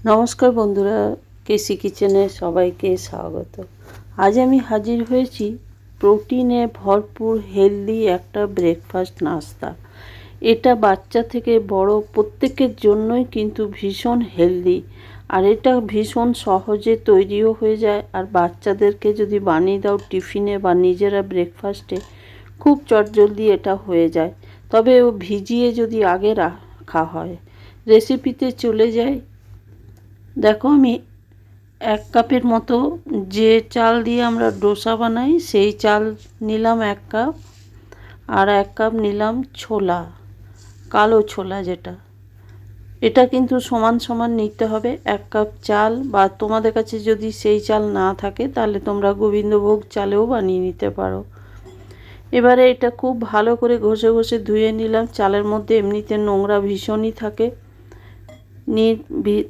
নমস্কার বন্ধুরা, কেসি কিচেনে সবাইকে স্বাগত। আজ আমি হাজির হয়েছি প্রোটিনে ভরপুর হেলদি একটা ব্রেকফাস্ট নাস্তা। এটা বাচ্চা থেকে বড় প্রত্যেকের জন্যই কিন্তু ভীষণ হেলদি, আর এটা ভীষণ সহজে তৈরিও হয়ে যায়। আর বাচ্চাদেরকে যদি বানিয়ে দাও টিফিনে বা নিজেরা ব্রেকফাস্টে, খুব চটজলদি এটা হয়ে যায়। তবে ও ভিজিয়ে যদি আগে রাখা হয়। রেসিপিতে চলে যাই। দেখো, আমি 1 কাপের মতো যে চাল দিয়ে আমরা ডোসা বানাই সেই চাল নিলাম 1 কাপ, আর 1 কাপ নিলাম ছোলা, কালো ছোলা যেটা। এটা কিন্তু সমান সমান নিতে হবে। 1 কাপ চাল, বা তোমাদের কাছে যদি সেই চাল না থাকে তাহলে তোমরা গোবিন্দভোগ চালেও বানিয়ে নিতে পারো। এবারে এটা খুব ভালো করে ঘষে ঘষে ধুয়ে নিলাম। চালের মধ্যে এমনিতে নোংরা ভীষণই থাকে।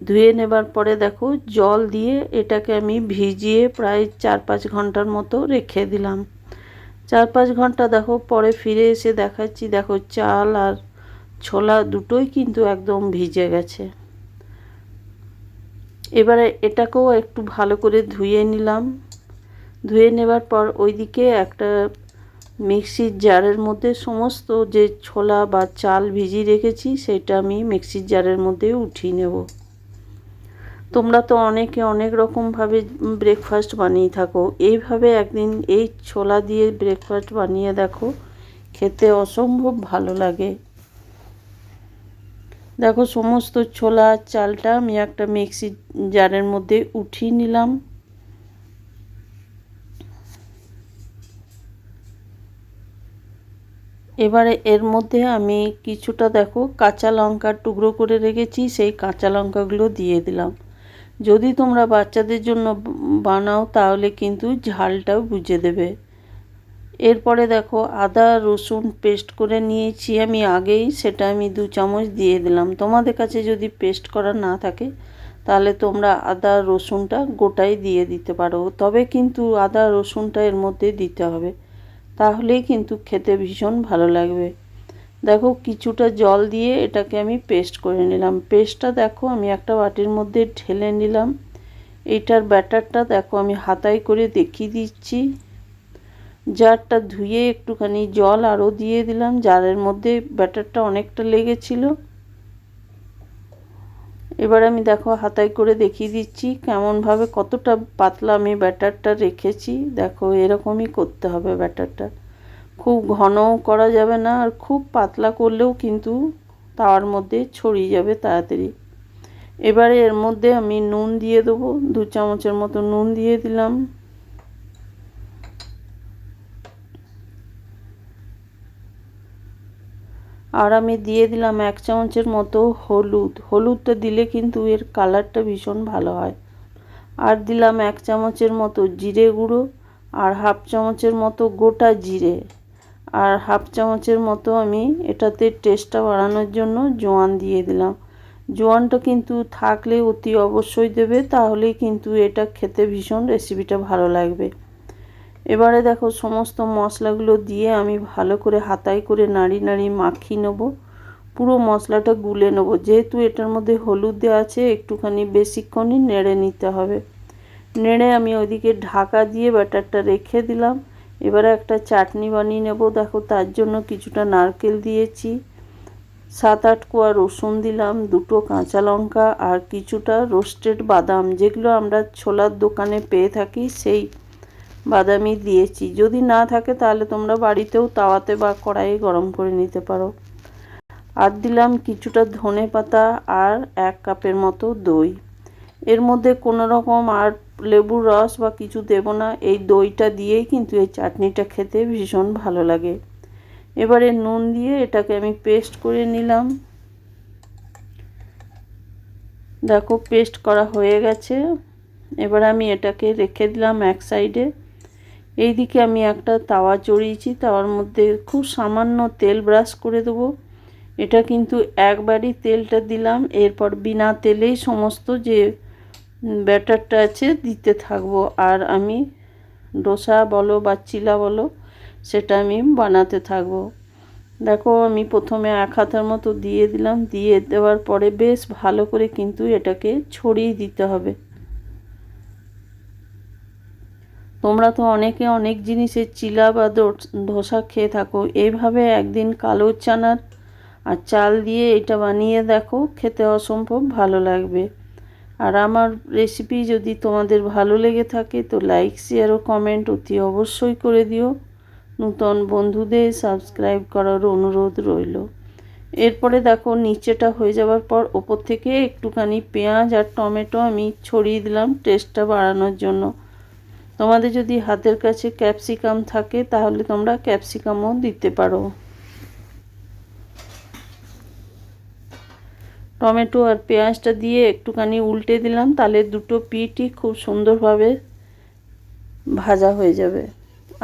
ধুয়ে নেবার পরে দেখো জল দিয়ে এটাকে আমি ভিজিয়ে প্রায় 4-5 ঘন্টার মতো রেখে দিলাম। 4-5 ঘন্টা দেখো পরে ফিরে এসে দেখাচ্ছি। দেখো চাল আর ছোলা দুটোই কিন্তু একদম ভিজে গেছে। এবারে এটাকেও একটু ভালো করে ধুয়ে নিলাম। ধুয়ে নেবার পর ওইদিকে একটা মিক্সির জারের মধ্যে সমস্ত যে ছোলা বা চাল ভিজিয়ে রেখেছি সেটা আমি মিক্সির জারের মধ্যে উঠিয়ে নেব। তোমরা তো অনেকে অনেক রকমভাবে ব্রেকফাস্ট বানিয়ে থাকো। এইভাবে একদিন এই ছোলা দিয়ে ব্রেকফাস্ট বানিয়ে দেখো, খেতে অসম্ভব ভালো লাগে। দেখো সমস্ত ছোলা চালটা আমি একটা মিক্সির জারের মধ্যে উঠিয়ে নিলাম। এবারে এর মধ্যে আমি কিছুটা দেখো কাঁচা লঙ্কার টুকরো করে রেখেছি, সেই কাঁচা লঙ্কাগুলো দিয়ে দিলাম। যদি তোমরা বাচ্চাদের জন্য বানাও তাহলে কিন্তু ঝালটাও বুঝে দেবে। এরপরে দেখো আদা রসুন পেস্ট করে নিয়েছি আমি আগেই, সেটা আমি 2 চামচ দিয়ে দিলাম। তোমাদের কাছে যদি পেস্ট করা না থাকে তাহলে তোমরা আদা রসুনটা গোটাই দিয়ে দিতে পারো, তবে কিন্তু আদা রসুনটা এর মধ্যে দিতে হবে, তাহলেই কিন্তু খেতে ভীষণ ভালো লাগবে। দেখো কিছুটা জল দিয়ে এটাকে আমি পেস্ট করে নিলাম। পেস্টটা দেখো আমি একটা বাটির মধ্যে ঢেলে নিলাম। এইটার ব্যাটারটা দেখো আমি হাতায় করে দেখিয়ে দিচ্ছি। জারটা ধুয়ে একটুখানি জল আরও দিয়ে দিলাম। জারের মধ্যে ব্যাটারটা অনেকটা লেগেছিল। এবার আমি দেখো হাতায় করে দেখিয়ে দিচ্ছি কেমনভাবে কতটা পাতলা আমি ব্যাটারটা রেখেছি। দেখো এরকমই করতে হবে ব্যাটারটা, খুব ঘনও করা যাবে না, আর খুব পাতলা করলেও কিন্তু তাওয়ার মধ্যে ছড়িয়ে যাবে তাড়াতাড়ি। এবারে এর মধ্যে আমি নুন দিয়ে দেবো। 2 চামচের মতো নুন দিয়ে দিলাম। আর আমি দিয়ে দিলাম 1 চামচের মতো হলুদ। হলুদটা দিলে কিন্তু এর কালারটা ভীষণ ভালো হয়। আর দিলাম 1 চামচের মতো জিরে গুঁড়ো, আর 1/2 চামচের মতো গোটা জিরে, আর 1/2 চামচের মতো আমি এটাতে টেস্টটা বাড়ানোর জন্য জোয়ান দিয়ে দিলাম। জোয়ানটা কিন্তু থাকলে অতি অবশ্যই দেবে, তাহলেই কিন্তু এটা খেতে ভীষণ রেসিপিটা ভালো লাগবে। এবারে দেখো সমস্ত মশলাগুলো দিয়ে আমি ভালো করে হাতায় করে নাড়ি নাড়ি মাখিয়ে নেব। পুরো মশলাটা গুলে নেব। যেহেতু এটার মধ্যে হলুদ দেওয়া আছে একটুখানি বেশিক্ষণই নেড়ে নিতে হবে। নেড়ে আমি ওইদিকে ঢাকা দিয়ে ব্যাটারটা রেখে দিলাম। এবারে একটা চাটনি বানিয়ে নেব। দেখো তার জন্য কিছুটা নারকেল দিয়েছি, 7-8 কোয়া রসুন দিলাম, 2টো কাঁচা লঙ্কা, আর কিছুটা রোস্টেড বাদাম, যেগুলো আমরা ছোলার দোকানে পেয়ে থাকি সেই বাদামই দিয়েছি। যদি না থাকে তাহলে তোমরা বাড়িতেও তাওয়াতে বা কড়াইয়ে গরম করে নিতে পারো। আর দিলাম কিছুটা ধনে পাতা, আর 1 কাপের মতো দই। এর মধ্যে কোনো রকম আর লেবুর রস বা কিছু দেব না। এই দইটা দিয়েই কিন্তু এই চাটনিটা খেতে ভীষণ ভালো লাগে। এবারে নুন দিয়ে এটাকে আমি পেস্ট করে নিলাম। দেখো পেস্ট করা হয়ে গেছে। এবার আমি এটাকে রেখে দিলাম এক সাইডে। এইদিকে আমি একটা তাওয়া চড়িয়েছি, তাওয়ার মধ্যে খুব সামান্য তেল ব্রাশ করে দেবো। এটা কিন্তু একবারই তেলটা দিলাম, এরপর বিনা তেলেই সমস্ত যে ব্যাটারটা আছে দিতে থাকবো। আর আমি ডোসা বলো বা চিলা বলো সেটা আমি বানাতে থাকবো। দেখো আমি প্রথমে 1 হাতার মতো দিয়ে দিলাম, দিয়ে দেওয়ার পরে বেশ ভালো করে কিন্তু এটাকে ছড়িয়ে দিতে হবে। তোমরা তো অনেকে অনেক জিনিসের চিলা বা ধোসা খেয়ে থাকো, এইভাবে একদিন কালো চানার আর চাল দিয়ে এটা বানিয়ে দেখো, খেতে অসম্ভব ভালো লাগবে। আর আমার রেসিপি যদি তোমাদের ভালো লেগে থাকে তো লাইক, শেয়ার ও কমেন্ট অতি অবশ্যই করে দিও। নতুন বন্ধুদের সাবস্ক্রাইব করার অনুরোধ রইল। এরপরে দেখো নিচেটা হয়ে যাওয়ার পর ওপর থেকে একটুখানি পেঁয়াজ আর টমেটো আমি ছড়িয়ে দিলাম টেস্টটা বাড়ানোর জন্য। তোমাদের যদি হাতের কাছে ক্যাপসিকাম থাকে তাহলে তোমরা ক্যাপসিকামও দিতে পারো। টমেটো আর পেঁয়াজটা দিয়ে একটুখানি উল্টে দিলাম, তাহলে দুটো পিঠই খুব সুন্দরভাবে ভাজা হয়ে যাবে।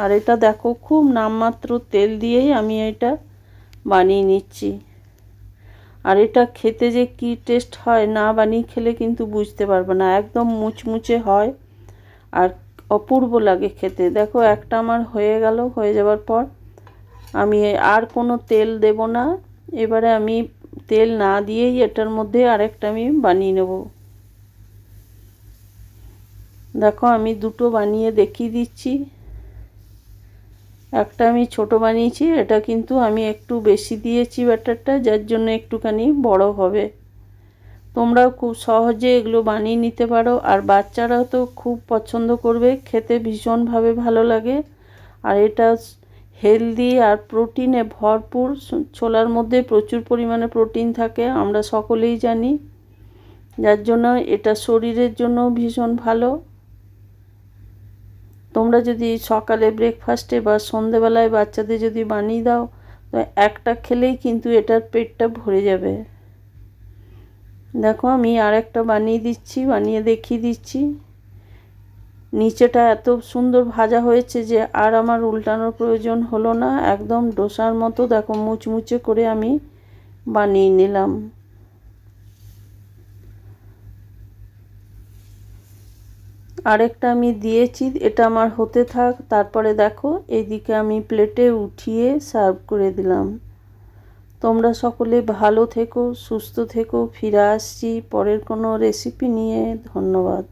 আর এটা দেখো খুব নামমাত্র তেল দিয়েই আমি এটা বানিয়ে নিচ্ছি। আর এটা খেতে যে কি টেস্ট হয়, না বানিয়ে খেলে কিন্তু বুঝতে পারবে না, একদম মুচমুচে হয় আর অপূর্ব লাগে খেতে। দেখো একটা আমার হয়ে গেল, হয়ে যাওয়ার পর আমি আর কোনো তেল দেব না। এবারে আমি তেল না দিয়েই এটার মধ্যে আরেকটা আমি বানিয়ে নেব। দেখো আমি দুটো বানিয়ে দেখিয়ে দিচ্ছি। একটা আমি ছোট বানিয়েছি, এটা কিন্তু আমি একটু বেশি দিয়েছি ব্যাটারটা, যার জন্য একটুখানি বড় হবে। তোমরাও খুব সহজে এগুলো বানিয়ে নিতে পারো, আর বাচ্চারাও তো খুব পছন্দ করবে, খেতে ভীষণভাবে ভালো লাগে। আর এটা হেলদি আর প্রোটিনে ভরপুর। ছোলার মধ্যে প্রচুর পরিমাণে প্রোটিন থাকে, আমরা সকলেই জানি, যার জন্য এটা শরীরের জন্য ভীষণ ভালো। তোমরা যদি সকালে ব্রেকফাস্টে বা সন্ধেবেলায় বাচ্চাদের যদি বানিয়ে দাও তো একটা খেলেই কিন্তু এটার পেটটা ভরে যাবে। দেখো আমি আরেকটা বানিয়ে দিচ্ছি, বানিয়ে দেখিয়ে দিচ্ছি। নিচেটা এত সুন্দর ভাজা হয়েছে যে আর আমার উল্টানোর প্রয়োজন হলো না, একদম ডোসার মতো দেখো মুচমুচে করে আমি বানিয়ে নিলাম। আরেকটা আমি দিয়েছি, এটা আমার হতে থাক। তারপরে দেখো এইদিকে আমি প্লেটে উঠিয়ে সার্ভ করে দিলাম। তোমরা সকলে ভালো থেকো, সুস্থ থেকো। ফিরে আসছি পরের কোনো রেসিপি নিয়ে। ধন্যবাদ।